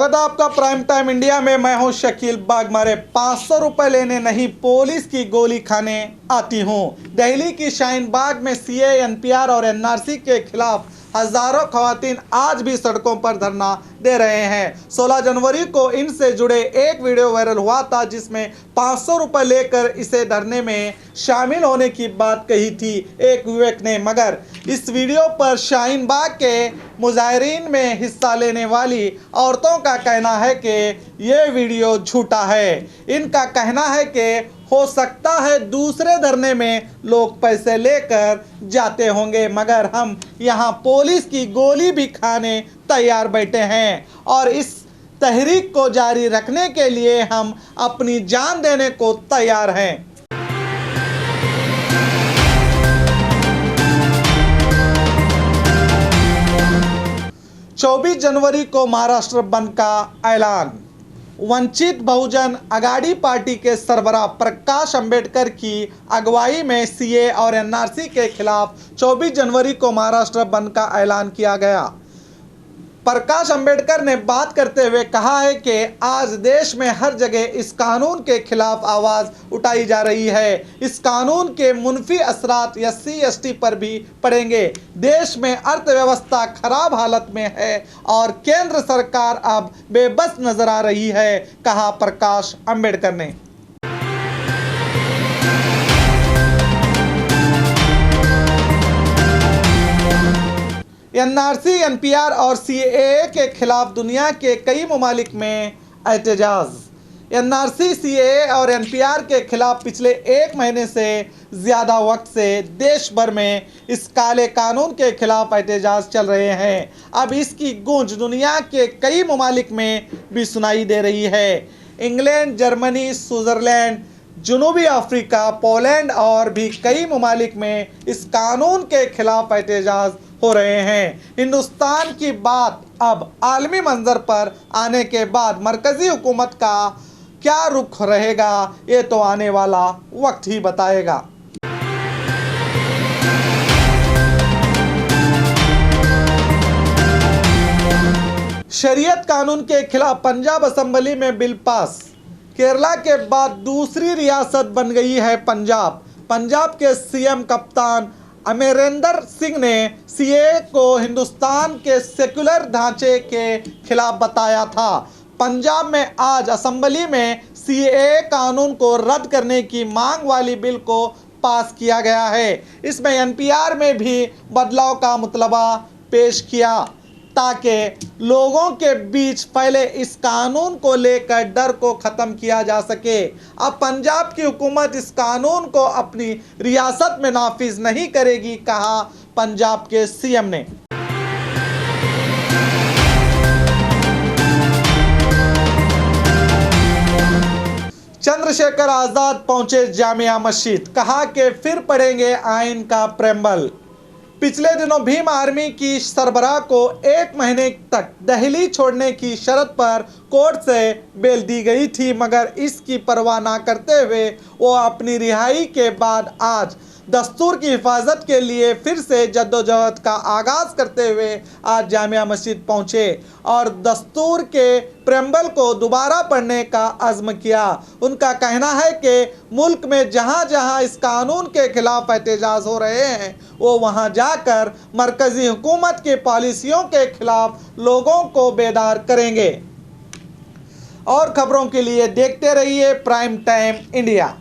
स्वागत है आपका प्राइम टाइम इंडिया में। मैं हूं शकील बागमारे। 500 रुपए लेने नहीं पुलिस की गोली खाने आती हूं। दिल्ली की शाहीन बाग में सीए, एनपीआर और एनआरसी के खिलाफ हजारों खवातीन आज भी सड़कों पर धरना दे रहे हैं। 16 जनवरी को इनसे जुड़े एक वीडियो वायरल हुआ था जिसमें 500 रुपए लेकर इसे धरने में शामिल होने की बात कही थी एक युवक ने, मगर इस वीडियो पर शाहीन बाग के मुजाहिरीन में हिस्सा लेने वाली औरतों का कहना है कि ये वीडियो झूठा है। इनका कहना है कि हो सकता है दूसरे धरने में लोग पैसे लेकर जाते होंगे, मगर हम यहाँ पुलिस की गोली भी खाने तैयार बैठे हैं और इस तहरीक को जारी रखने के लिए हम अपनी जान देने को तैयार हैं। 24 जनवरी को महाराष्ट्र बंद का ऐलान। वंचित बहुजन आघाड़ी पार्टी के सरबराह प्रकाश अंबेडकर की अगुवाई में सीए और एनआरसी के खिलाफ 24 जनवरी को महाराष्ट्र बंद का ऐलान किया गया। प्रकाश अंबेडकर ने बात करते हुए कहा है कि आज देश में हर जगह इस कानून के खिलाफ आवाज़ उठाई जा रही है। इस कानून के मुनफी असरात एससी एसटी पर भी पड़ेंगे। देश में अर्थव्यवस्था खराब हालत में है और केंद्र सरकार अब बेबस नजर आ रही है, कहा प्रकाश अंबेडकर ने। एनआरसी, एनपीआर और सीएए के खिलाफ दुनिया के कई ममालिक में एहतजाज। एनआरसी, सीएए और एनपीआर के खिलाफ पिछले एक महीने से ज़्यादा वक्त से देश भर में इस काले कानून के खिलाफ एहतजाज चल रहे हैं। अब इसकी गूंज दुनिया के कई ममालिक में भी सुनाई दे रही है। इंग्लैंड, जर्मनी, स्विट्ज़रलैंड, जनूबी अफ्रीका, पोलैंड और भी कई ममालिक में इस कानून के खिलाफ एहतजाज हो रहे हैं। हिंदुस्तान की बात अब आलमी मंजर पर आने के बाद मरकजी हुकूमत का क्या रुख रहेगा, ये तो आने वाला वक्त ही बताएगा। शरीयत कानून के खिलाफ पंजाब असेंबली में बिल पास। केरला के बाद दूसरी रियासत बन गई है पंजाब। पंजाब के सीएम कप्तान अमरिंदर सिंह ने सीए को हिंदुस्तान के सेकुलर ढांचे के खिलाफ बताया था। पंजाब में आज असेंबली में सीए कानून को रद्द करने की मांग वाली बिल को पास किया गया है। इसमें एनपीआर में भी बदलाव का मुतलबा पेश किया ताकि लोगों के बीच पहले इस कानून को लेकर डर को ख़त्म किया जा सके। अब पंजाब की हुकूमत इस कानून को अपनी रियासत में नाफिज नहीं करेगी, कहा पंजाब के सीएम ने। चंद्रशेखर आज़ाद पहुंचे जामिया मस्जिद, कहा कि फिर पढ़ेंगे आइन का प्रेम्बल। पिछले दिनों भीम आर्मी की सरबराह को 1 महीने तक दिल्ली छोड़ने की शर्त पर कोर्ट से बेल दी गई थी, मगर इसकी परवाह न करते हुए वो अपनी रिहाई के बाद आज दस्तूर की हिफाजत के लिए फिर से जद्दोजहद का आगाज़ करते हुए आज जामिया मस्जिद पहुँचे और दस्तूर के प्रेम्बल को दोबारा पढ़ने का अज़्म किया। उनका कहना है कि मुल्क में जहाँ जहाँ इस कानून के खिलाफ एहतजाज हो रहे हैं वो वहाँ जाकर मरकज़ी हुकूमत की पॉलिसियों के खिलाफ लोगों को बेदार करेंगे। और खबरों के लिए देखते रहिए प्राइम टाइम इंडिया।